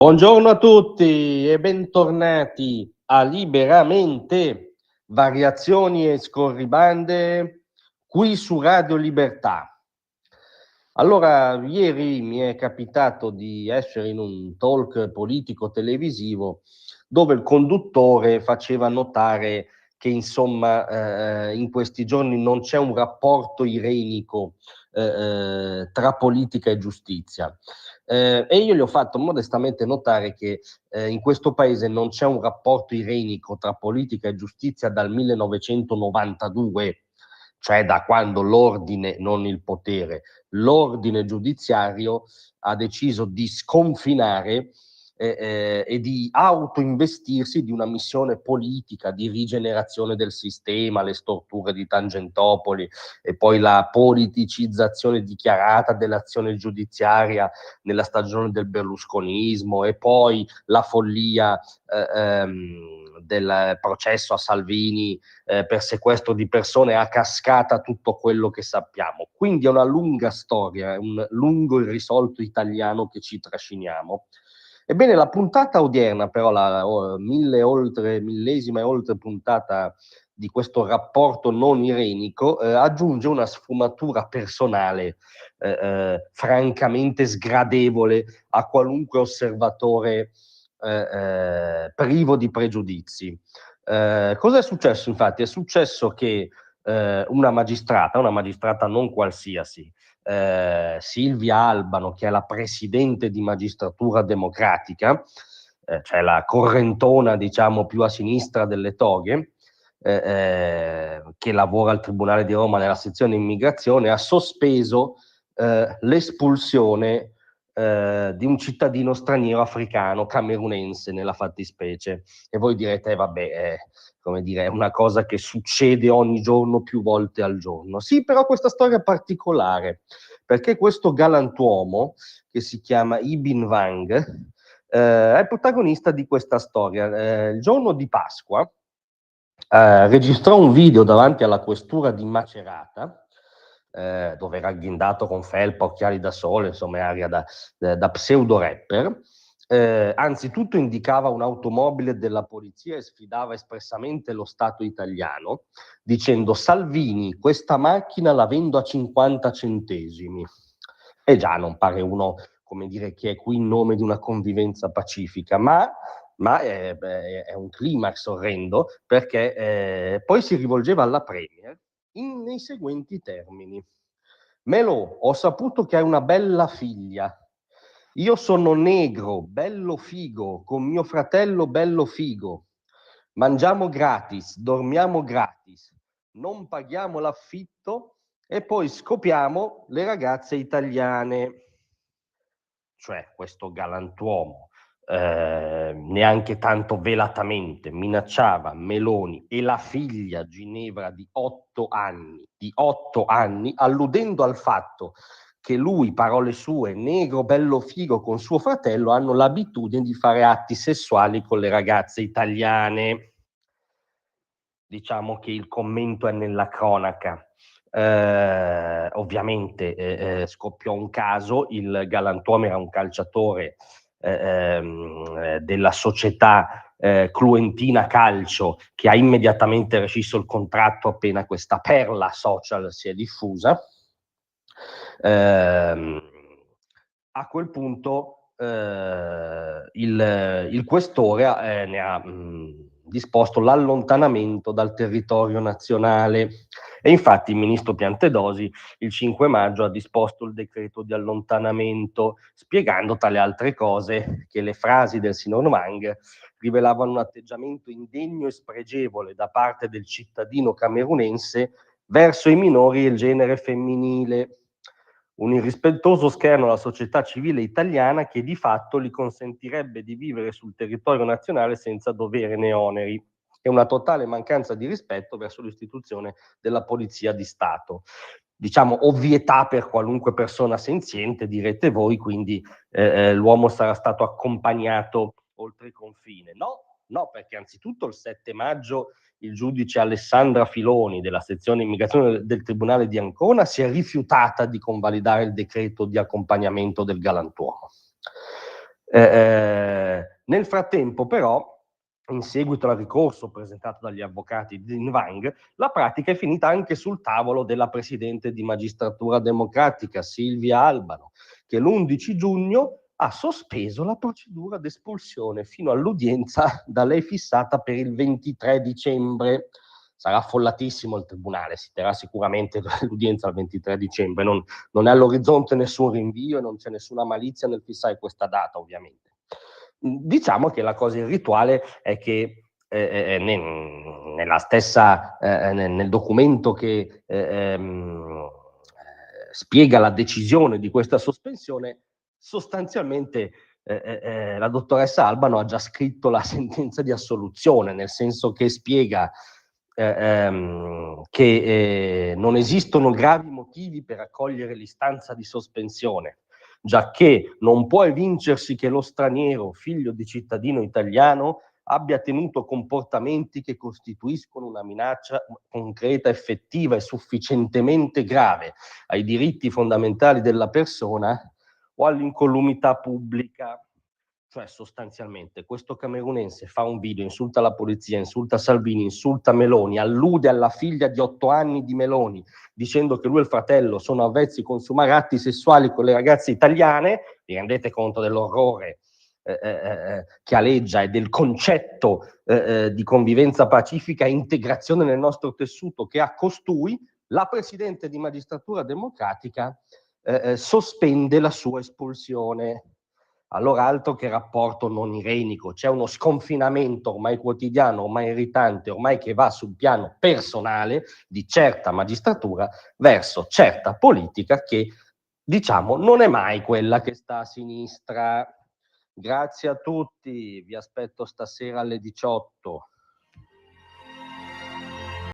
Buongiorno a tutti e bentornati a Liberamente, variazioni e scorribande qui su Radio Libertà. Allora, ieri mi è capitato di essere in un talk politico televisivo dove il conduttore faceva notare che insomma in questi giorni non c'è un rapporto irenico tra politica e giustizia. E io gli ho fatto modestamente notare che in questo paese non c'è un rapporto irenico tra politica e giustizia dal 1992, cioè da quando l'ordine, non il potere, l'ordine giudiziario ha deciso di sconfinare e di autoinvestirsi di una missione politica di rigenerazione del sistema, le storture di Tangentopoli e poi la politicizzazione dichiarata dell'azione giudiziaria nella stagione del berlusconismo e poi la follia del processo a Salvini per sequestro di persone a cascata, tutto quello che sappiamo. Quindi è una lunga storia, è un lungo irrisolto italiano che ci trasciniamo. Ebbene, la puntata odierna, però, la millesima e oltre puntata di questo rapporto non irenico, aggiunge una sfumatura personale francamente sgradevole a qualunque osservatore privo di pregiudizi. Cosa è successo infatti? È successo che una magistrata non qualsiasi, Silvia Albano, che è la presidente di Magistratura Democratica, cioè la correntona diciamo più a sinistra delle toghe, che lavora al Tribunale di Roma nella sezione immigrazione, ha sospeso l'espulsione di un cittadino straniero africano, camerunense nella fattispecie. E voi direte, vabbè, come dire, è una cosa che succede ogni giorno, più volte al giorno. Sì, però questa storia è particolare, perché questo galantuomo, che si chiama Ibn Wang, è protagonista di questa storia. Il giorno di Pasqua registrò un video davanti alla questura di Macerata, dove era agghindato con felpa, occhiali da sole, insomma aria da pseudo rapper. Anzitutto indicava un'automobile della polizia e sfidava espressamente lo Stato italiano, dicendo: Salvini, questa macchina la vendo a 50 centesimi. E già non pare uno, come dire, che è qui in nome di una convivenza pacifica, ma è un climax orrendo, perché poi si rivolgeva alla Premier nei seguenti termini: Melò, ho saputo che hai una bella figlia. Io sono negro, bello figo, con mio fratello bello figo. Mangiamo gratis, dormiamo gratis, non paghiamo l'affitto e poi scopriamo le ragazze italiane. Cioè questo galantuomo neanche tanto velatamente minacciava Meloni e la figlia Ginevra di 8 anni, alludendo al fatto che lui, parole sue, negro bello figo con suo fratello, hanno l'abitudine di fare atti sessuali con le ragazze italiane. Diciamo che il commento è nella cronaca. Ovviamente scoppiò un caso, il galantuomo era un calciatore della società Cluentina Calcio, che ha immediatamente rescisso il contratto appena questa perla social si è diffusa. A quel punto il questore ne ha disposto l'allontanamento dal territorio nazionale e infatti il ministro Piantedosi il 5 maggio ha disposto il decreto di allontanamento, spiegando tra le altre cose che le frasi del signor Wang rivelavano un atteggiamento indegno e spregevole da parte del cittadino camerunense verso i minori e il genere femminile, un irrispettoso scherno alla società civile italiana che di fatto gli consentirebbe di vivere sul territorio nazionale senza dovere né oneri, e una totale mancanza di rispetto verso l'istituzione della Polizia di Stato. Diciamo ovvietà per qualunque persona senziente, direte voi, quindi l'uomo sarà stato accompagnato oltre il confine. No, perché anzitutto il 7 maggio il giudice Alessandra Filoni della sezione immigrazione del Tribunale di Ancona si è rifiutata di convalidare il decreto di accompagnamento del galantuomo. Nel frattempo, però, in seguito al ricorso presentato dagli avvocati di Nwang, la pratica è finita anche sul tavolo della presidente di Magistratura Democratica, Silvia Albano, che l'11 giugno ha sospeso la procedura d'espulsione fino all'udienza da lei fissata per il 23 dicembre. Sarà affollatissimo il tribunale, si terrà sicuramente l'udienza il 23 dicembre, non è all'orizzonte nessun rinvio e non c'è nessuna malizia nel fissare questa data, ovviamente. Diciamo che la cosa irrituale è che nella stessa, nel documento che spiega la decisione di questa sospensione, sostanzialmente la dottoressa Albano ha già scritto la sentenza di assoluzione, nel senso che spiega che non esistono gravi motivi per accogliere l'istanza di sospensione, giacché non può evincersi che lo straniero, figlio di cittadino italiano, abbia tenuto comportamenti che costituiscono una minaccia concreta, effettiva e sufficientemente grave ai diritti fondamentali della persona o all'incolumità pubblica. Cioè, sostanzialmente, questo camerunense fa un video, insulta la polizia, insulta Salvini, insulta Meloni, allude alla figlia di 8 anni di Meloni, dicendo che lui e il fratello sono avvezzi a consumare atti sessuali con le ragazze italiane. Vi rendete conto dell'orrore che aleggia e del concetto di convivenza pacifica e integrazione nel nostro tessuto che ha costui? La Presidente di Magistratura Democratica sospende la sua espulsione. Allora, altro che rapporto non irenico, c'è uno sconfinamento ormai quotidiano, ormai irritante, ormai che va sul piano personale di certa magistratura verso certa politica che, diciamo, non è mai quella che sta a sinistra. Grazie a tutti, vi aspetto stasera alle 18.